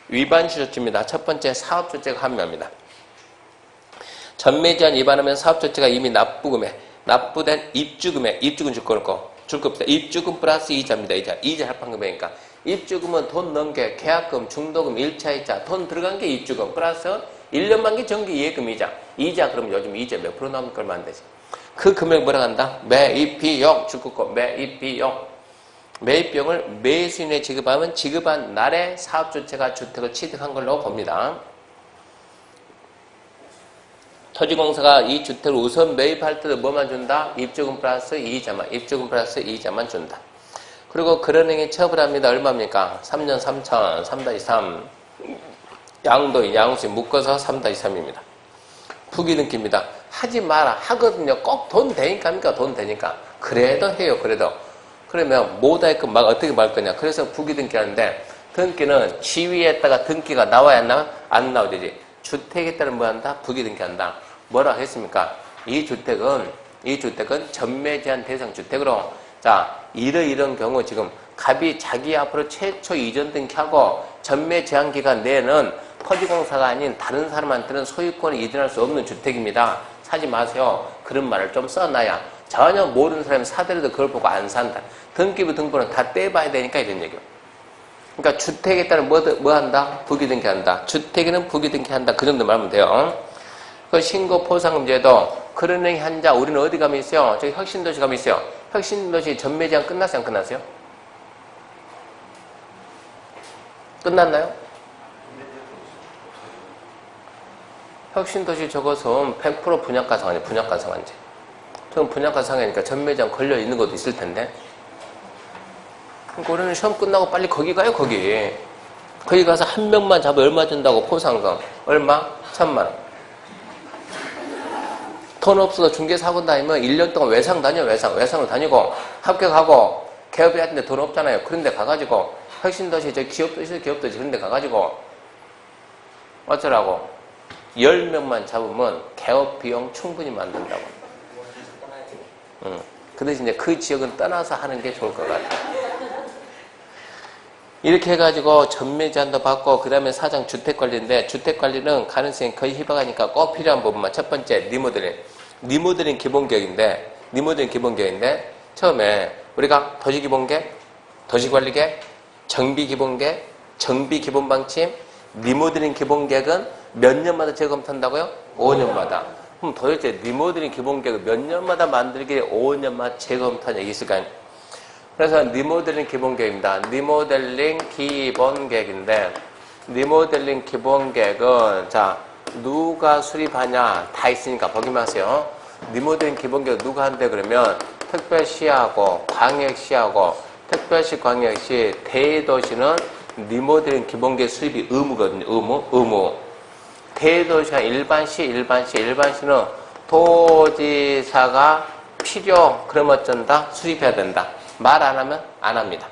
위반시 조치입니다. 첫 번째 사업조치가 합의합니다. 전매제한 위반하면 사업조치가 이미 납부된 입주금 줄 거고 줄 겁니다. 입주금 플러스 이자입니다. 이자 합판금액이니까. 입주금은 돈 넣은 게 계약금, 중도금, 1차 이자, 돈 들어간 게 입주금 플러스 1년 만기 정기 예금이자. 이자 그럼 요즘 이자 몇 프로 나오면 얼마 안 되지? 그 금액 뭐라 한다? 매입비용 줄 거고 매입비용. 매입비용을 매수인에 지급하면 지급한 날에 사업주체가 주택을 취득한 걸로 봅니다. 토지공사가 이 주택을 우선 매입할 때도 뭐만 준다? 입주금 플러스 이자만 준다. 그리고 그런 행위 처벌합니다. 얼마입니까? 3년 3천, 3-3. 양수인 묶어서 3-3입니다. 부기등기입니다. 하지 마라. 하거든요. 꼭 돈 되니까 합니까? 돈 되니까. 그래도 해요. 그러면 못하게끔 막 어떻게 말 거냐. 그래서 부기등기 하는데 등기는 지위에다가 등기가 나와야 안 나와? 안 나오지. 주택에 따른 뭐 한다? 부기등기 한다. 뭐라 했습니까? 이 주택은 전매제한 대상 주택으로 자 이런 경우 지금 갑이 자기 앞으로 최초 이전 등기하고 전매 제한 기간 내에는 토지공사가 아닌 다른 사람한테는 소유권이 이전할 수 없는 주택입니다. 사지 마세요. 그런 말을 좀 써놔야 전혀 모르는 사람이 사더라도 그걸 보고 안 산다. 등기부 등본은 다 떼봐야 되니까 이런 얘기예요. 그러니까 주택에 따른 뭐 한다? 부기등기한다. 주택에는 부기등기한다. 그 정도 말하면 돼요. 그 신고 포상제도 그런 현자 우리는 어디 가면 있어요? 저기 혁신도시 가면 있어요. 혁신도시 전매 제한 끝났어요? 안 끝났어요? 끝났나요? 혁신도시 저것은 100% 분양가 상한제, 분양가 상한제. 저는 분양가 상한이니까 전매 제한 걸려 있는 것도 있을 텐데. 그러니까 우리는 시험 끝나고 빨리 거기 가요, 거기. 거기 가서 한 명만 잡으면 얼마 준다고 포상금. 얼마? 1000만 원. 돈 없어서 중개사 학원 다니면 1년 동안 외상 다녀, 외상을 다니고 합격하고 개업해야 하는데 돈 없잖아요. 그런데 가가지고 혁신도시 저 기업도시 그런데 가가지고 어쩌라고 10명만 잡으면 개업 비용 충분히 만든다고. 그 대신 이제 그 지역은 떠나서 하는 게 좋을 것 같아요. 이렇게 해가지고 전매 제한도 받고 그 다음에 사장 주택관리인데 주택관리는 가능성이 거의 희박하니까 꼭 필요한 부분만 첫 번째 리모델링 기본계획인데 처음에 우리가 도시기본계획, 도시관리계획, 정비기본계획, 정비기본방침, 리모델링 기본계획은 몇 년마다 재검토한다고요? 5년마다. 그럼 도대체 리모델링 기본계획을 몇 년마다 만들기에 5년마다 재검토한 얘기 있을까요? 그래서 리모델링 기본계획입니다. 리모델링 기본계획인데 리모델링 기본계획은 자 누가 수립하냐 다 있으니까 보기만 하세요. 리모델링 기본계획 누가 한대 그러면 특별시하고 광역시하고 특별시 광역시 대도시는 리모델링 기본계획 수립이 의무거든요. 의무. 대도시가 일반시는 도지사가 필요 그러면 어쩐다? 수립해야 된다. 말 안 하면 안 합니다.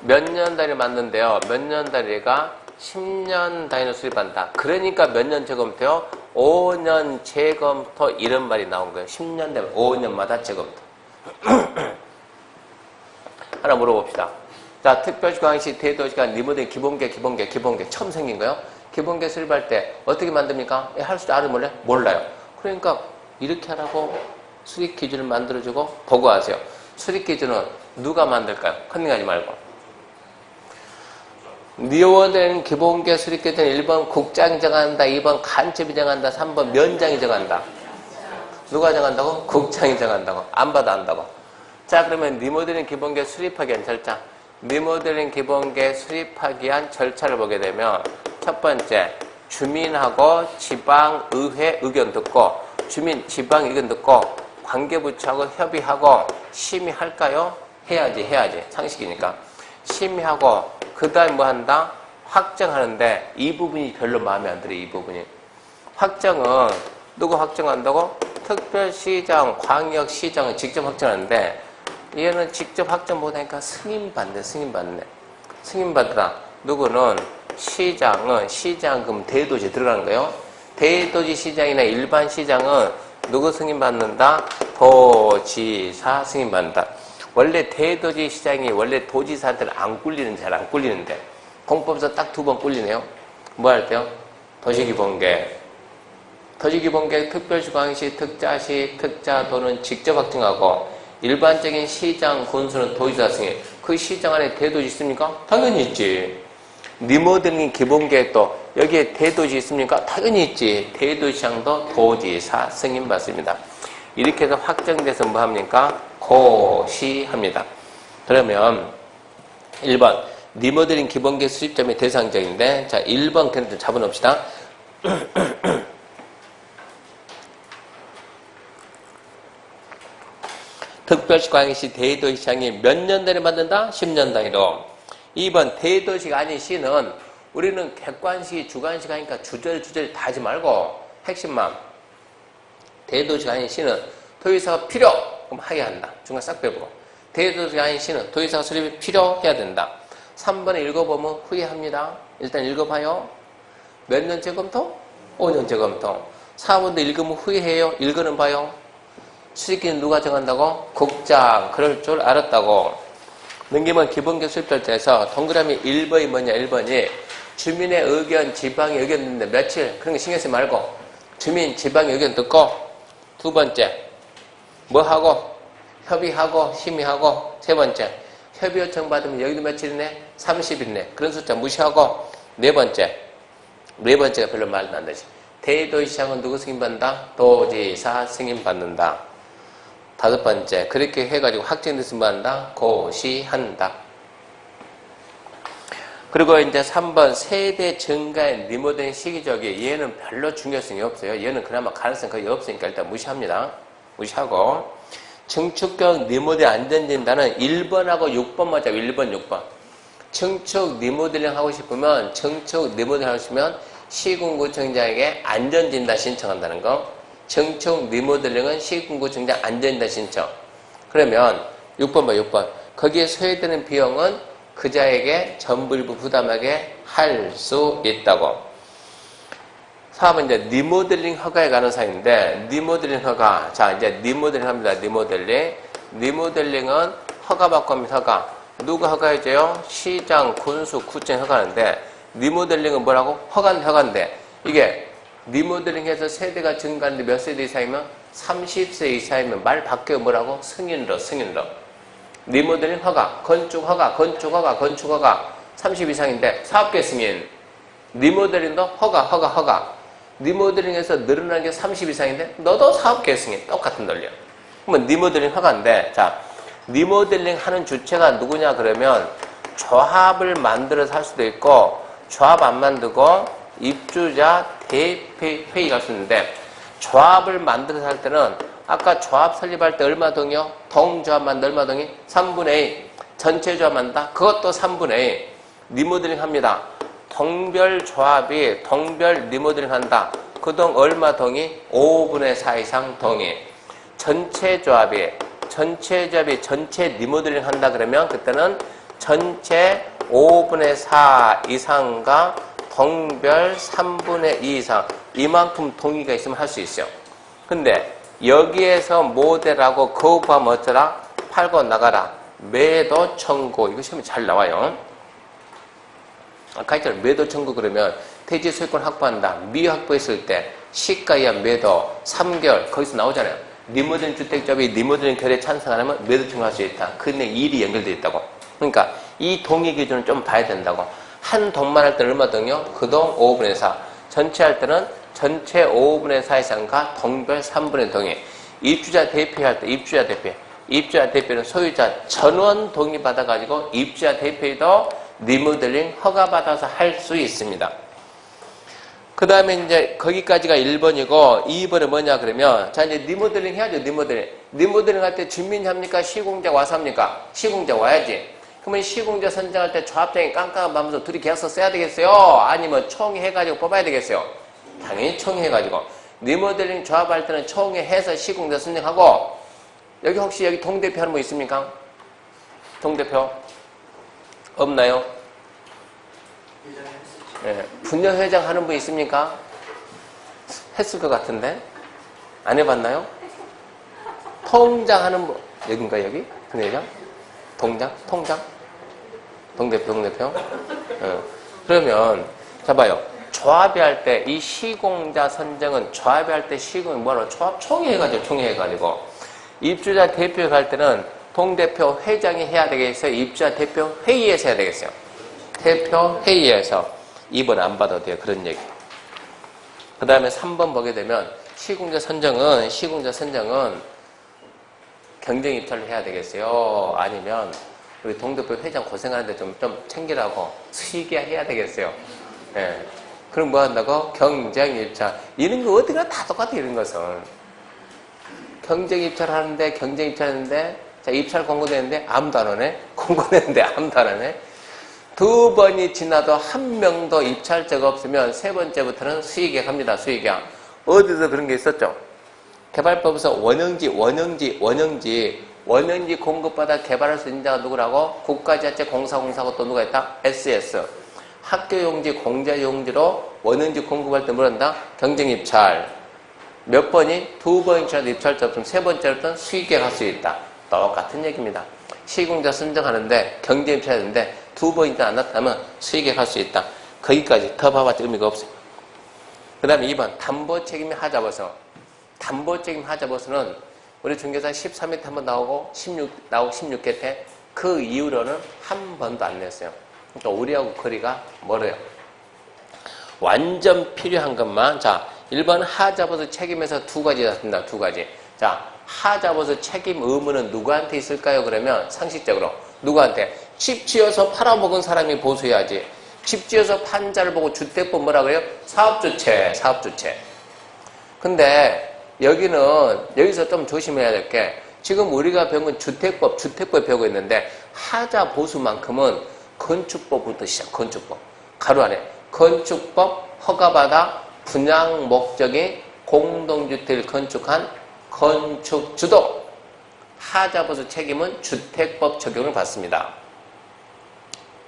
몇 년 단위 맞는데요. 몇 년 단위가 10년 단위로 수립한다. 그러니까 몇 년 재검토요? 5년 재검토 이런 말이 나온 거예요. 10년 되면 5년마다 재검토. 하나 물어봅시다. 자, 특별시, 광역시, 대도시가 리모델링 기본계획 처음 생긴 거예요. 기본계획 수립할 때 어떻게 만듭니까? 할 줄 알아요? 몰라요. 그러니까 이렇게 하라고 수립 기준을 만들어주고 보고하세요. 수립 기준은 누가 만들까요? 컨닝하지 말고. 리모델링 기본계획 수립 기준은 1번 국장이 정한다, 2번 간첩이 정한다, 3번 면장이 정한다. 누가 정한다고? 국장이 정한다고. 안 받아 안다고. 자, 그러면 리모델링 기본계획 수립하기 위한 절차. 리모델링 기본계획 수립하기 위한 절차를 보게 되면 첫 번째, 주민하고 지방의회 의견 듣고 주민, 지방 의견 듣고 관계부처하고 협의하고 심의할까요? 해야지. 상식이니까. 심의하고 그 다음에 뭐 한다? 확정하는데 이 부분이 별로 마음에 안 들어요. 이 부분이. 확정은 누구 확정한다고? 특별시장, 광역시장은 직접 확정하는데 얘는 직접 확정 못하니까 승인받네. 승인받으라. 누구는 시장은 시장금 대도시 들어가는 거예요. 대도시 시장이나 일반 시장은 누구 승인받는다? 도지사 승인받는다. 원래 대도시 시장이 원래 도지사한테는 잘 안 꿀리는데 공법에서 딱 2번 꿀리네요. 뭐 할 때요? 도시기본계획, 특별시, 광역시, 특자시, 특자도는 직접 확정하고 일반적인 시장, 군수는 도지사 승인. 그 시장 안에 대도시 있습니까? 당연히 있지. 리모델링 기본계획도 여기에 대도시 있습니까? 당연히 있지. 대도시장도 도지사 승인 받습니다. 이렇게 해서 확정돼서 뭐 합니까? 고시합니다. 그러면 1번 리모델링 기본계획 수립점이 대상적인데 자 1번 그냥 좀 잡아놓읍시다. 특별시, 광역시, 대도시장이 몇 년 단위 만든다? 10년 단위로. 2번 대도시가 아닌 시는 우리는 객관시, 주관시 하니까 주절 다 하지 말고 핵심만. 대도시가 아닌 시는 도지사가 필요! 그럼 하게 한다. 중간 싹 빼보고. 대도시가 아닌 시는 도지사가 수립이 필요해야 된다. 3번에 읽어보면 후회합니다. 일단 읽어봐요. 몇 년 재검토? 5년 재검토. 4번도 읽으면 후회해요. 읽어는 봐요. 수립기준 누가 정한다고? 국장. 그럴 줄 알았다고. 넘기면 기본계획 수립 절차에서 동그라미 1번이 뭐냐? 1번이 주민의 의견, 지방의 의견 듣는데 며칠? 그런 거 신경 쓰지 말고 주민, 지방의 의견 듣고 두 번째 뭐 하고? 협의하고 심의하고 세 번째 협의 요청 받으면 여기도 며칠이네? 30일이네. 그런 숫자 무시하고 네 번째가 별로 말도 안 되지. 대도시장은 누구 승인받는다? 도지사 승인받는다. 5번째, 그렇게 해가지고 확정돼서 뭐 한다? 고시한다. 그리고 이제 3번, 세대 증가의 리모델링 시기적이 얘는 별로 중요성이 없어요. 얘는 그나마 가능성이 거의 없으니까 일단 무시합니다. 무시하고. 증축형 리모델링 안전진단은 1번하고 6번 맞아요. 1번, 6번. 증축 리모델링 하고 싶으면, 증축 리모델링 하고 싶으면 시군구청장에게 안전진단 신청한다는 거. 증축 리모델링은 시군구청장 안전진단 신청. 그러면 6번 봐, 6번. 거기에 소요되는 비용은 그자에게 전부 일부 부담하게 할 수 있다고. 4번 이제 리모델링 허가에 관한 사항인데, 리모델링 허가. 자, 이제 리모델링 합니다. 리모델링. 리모델링은 허가받고 합니다. 허가. 누가 허가해줘요? 시장, 군수, 구청이 허가하는데, 리모델링은 뭐라고? 허가인데, 이게 리모델링해서 세대가 증가하는데 몇 세대 이상이면? 30세 이상이면 말 바뀌어 뭐라고? 승인으로. 리모델링 허가, 건축 허가, 30 이상인데 사업계 승인. 리모델링도 허가. 리모델링에서 늘어나는 게 30 이상인데 너도 사업계 승인. 똑같은 논리야. 그러면 리모델링 허가인데, 자, 리모델링 하는 주체가 누구냐 그러면 조합을 만들어서 할 수도 있고, 조합 안 만들고 입주자 대표회의가 할 수 있는데, 조합을 만들어서 할 때는 아까 조합 설립할 때 얼마 동의요? 동조합만 얼마 동의? 3분의 2. 전체 조합 만다? 그것도 3분의 2. 리모델링 합니다. 동별 조합이 동별 리모델링 한다. 그 동 얼마 동의? 5분의 4 이상 동의. 전체 조합이 전체 리모델링 한다 그러면 그때는 전체 5분의 4 이상과 동별 3분의 2 이상 이만큼 동의가 있으면 할 수 있어요. 근데 여기에서 모델하고 거부하면 어쩌라? 팔고 나가라. 매도 청구. 이거 시험에 잘 나와요. 아까 했잖아요. 매도 청구 그러면 대지 소유권 확보한다. 미확보했을 때 시가 이하 매도 3개월 거기서 나오잖아요. 리모델링 주택조합이 리모델링 결의에 찬성 안 하면 매도 청구할 수 있다. 근데 일이 연결되어 있다고. 그러니까 이 동의 기준을 좀 봐야 된다고. 한 동만 할 때는 얼마 동의요? 그 동 5분의 4. 전체 할 때는 전체 5분의 4 이상과 동별 3분의 동의. 입주자 대표 할 때 입주자 대표는 소유자 전원 동의 받아가지고 입주자 대표도 리모델링 허가받아서 할 수 있습니다. 그 다음에 이제 거기까지가 1번이고 2번은 뭐냐 그러면, 자, 이제 리모델링 해야죠. 리모델링 할 때 주민이 합니까? 시공자 와서 합니까? 시공자 와야지. 그러면 시공자 선정할 때 조합장이 깜깜한 밤에서 둘이 계약서 써야 되겠어요? 아니면 총회해가지고 뽑아야 되겠어요? 당연히 총회해가지고. 리모델링 조합할 때는 총회해서 시공자 선정하고. 여기 혹시 여기 동대표 하는 분 있습니까? 동대표? 없나요? 네. 분녀회장 하는 분 있습니까? 했을 것 같은데? 안 해봤나요? 통장 하는 분, 여긴가 여기? 분녀회장? 통장? 동대표? 그러면, 자 봐요. 조합이 할 때, 이 시공자 선정은 조합이 할 때 시공이 뭐라고? 조합 총회해가지고. 입주자 대표 갈 때는 동대표 회장이 해야 되겠어요? 입주자 대표 회의에서 해야 되겠어요? 대표 회의에서. 2번 안 받아도 돼요. 그런 얘기. 그 다음에 3번 보게 되면 시공자 선정은 경쟁 입찰을 해야 되겠어요? 아니면 우리 동대표 회장 고생하는데 좀 챙기라고 수익이야 해야 되겠어요? 예. 그럼 뭐 한다고? 경쟁 입찰. 이런 거 어디가 다 똑같아, 이런 것은. 경쟁 입찰하는데, 자, 입찰 공고되는데 아무도 안 오네? 공고되는데 아무도 안 오네? 2번이 지나도 한 명도 입찰자가 없으면 세 번째부터는 수의계약 합니다. 수의계약. 어디서 그런 게 있었죠? 개발법에서 원형지 공급받아 개발할 수 있는 자가 누구라고? 국가자치공사하고 또 누가 있다? SS. 학교용지, 공자용지로 원형지 공급할 때 뭐란다? 경쟁입찰. 몇 번이? 2번 입찰자 없으면 세 번째부터는 수의계약 할 수 있다. 똑같은 얘기입니다. 시공자 선정하는데 경쟁입찰하는데 2번 이상 안 나타나면 수의계약 할 수 있다. 거기까지 더 봐봤자 의미가 없어요. 그 다음에 2번 담보책임의 하자보서. 담보책임 하자보서는 우리 중개사 13회 한번 나오고 16회 때 그 이후로는 한 번도 안 냈어요. 그러니까 우리하고 거리가 멀어요. 완전 필요한 것만. 자, 1번 하자보수 책임에서 두 가지 났습니다. 두 가지. 자, 하자보수 책임 의무는 누구한테 있을까요? 그러면 상식적으로 누구한테? 집 지어서 팔아먹은 사람이 보수해야지. 집 지어서 판자를 보고 주택법 뭐라 그래요? 사업주체, 사업주체. 근데 여기서 좀 조심해야 될 게 지금 우리가 배운 건 주택법 배우고 있는데 하자보수만큼은 건축법부터 시작, 건축법. 가로 안에 건축법 허가받아 분양 목적의 공동주택을 건축한 건축주도 하자보수 책임은 주택법 적용을 받습니다.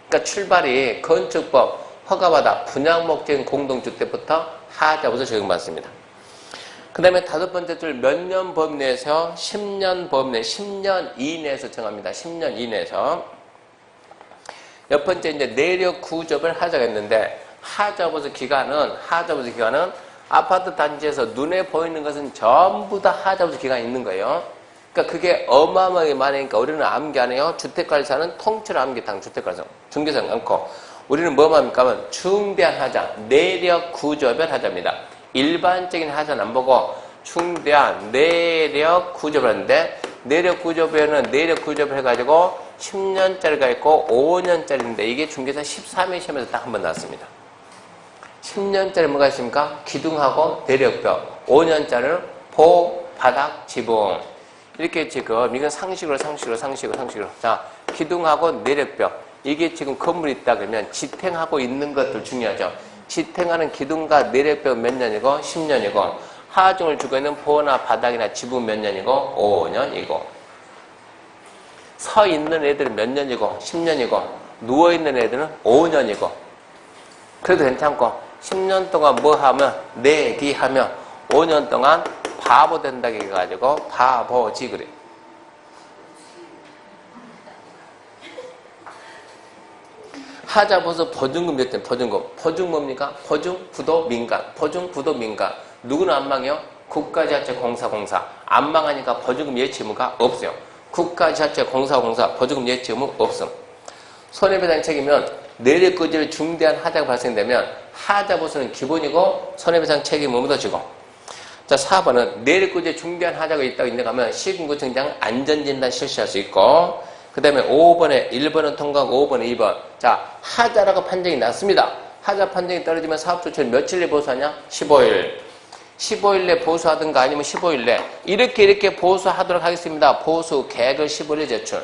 그러니까 출발이 건축법 허가받아 분양 목적인 공동주택부터 하자보수 적용받습니다. 그 다음에 다섯 번째 줄 몇 년 범위 내에서 10년 범위 내 10년 이내에서 정합니다. 10년 이내에서. 첫 번째 이제 내력 구조별 하자가 있는데 하자보수 기간은 아파트 단지에서 눈에 보이는 것은 전부 다 하자보수 기간이 있는 거예요. 그러니까 그게 어마어마하게 많으니까 우리는 암기 안 해요. 주택관리사는 통째로 암기당 주택관리사 중개사는 않고 우리는 뭐만 합니까 하면 중대한 하자 내력 구조별 하자입니다. 일반적인 하자는 안 보고 중대한 내력 구조별 하는데 내력 구조별은 내력 구조별 해가지고 10년짜리가 있고 5년짜리인데 이게 중개사 13회 시험에서 딱 한 번 나왔습니다. 10년짜리 뭐가 있습니까? 기둥하고 내력벽. 5년짜리는 보, 바닥, 지붕. 이렇게 지금 이건 상식으로. 자, 기둥하고 내력벽. 이게 지금 건물이 있다 그러면 지탱하고 있는 것들 중요하죠. 지탱하는 기둥과 내력벽 몇 년이고 10년이고 하중을 주고 있는 보나 바닥이나 지붕 몇 년이고 5년이고 서 있는 애들은 몇 년이고 10년이고 누워있는 애들은 5년이고 그래도 괜찮고 10년 동안 뭐 하면 내기하면 5년 동안 바보 된다고 해가지고 바보지 그래. 하자보수 보증금 몇 대? 보증금 뭡니까? 보증, 부도, 민간. 보증, 부도, 민간. 누구는 안 망해요? 국가지하체 공사. 안 망하니까 보증금 예치 의무가 없어요. 국가지하체 공사 보증금 예치 의무 없음. 손해배상 책임은 내력구조의 중대한 하자가 발생되면 하자보수는 기본이고 손해배상 책임 의무도 지고. 자, 4번은 내력구조의 중대한 하자가 있다고 인정하면 시군구청장 안전진단 실시할 수 있고 그 다음에 5번에 1번은 통과하고 5번에 2번. 자, 하자라고 판정이 났습니다. 하자 판정이 떨어지면 사업조치를 며칠 내에 보수하냐? 15일. 15일 내 보수하든가 아니면 15일 내. 이렇게 보수하도록 하겠습니다. 보수 계획을 15일에 제출.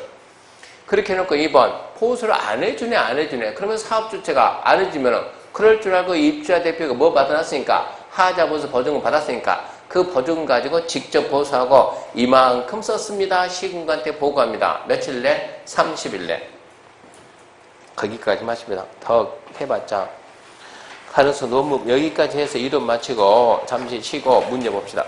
그렇게 해놓고 2번. 보수를 안 해주네. 그러면 사업주체가 안 해주면은 그럴 줄 알고 입주자 대표가 뭐 받아놨으니까 하자보수 보증금 받았으니까 그 보증금 가지고 직접 보수하고 이만큼 썼습니다. 시군구한테 보고합니다. 며칠 내? 30일 내. 거기까지 마칩니다. 더 해봤자 가능성 너무 여기까지 해서 이론 마치고 잠시 쉬고 문제 봅시다.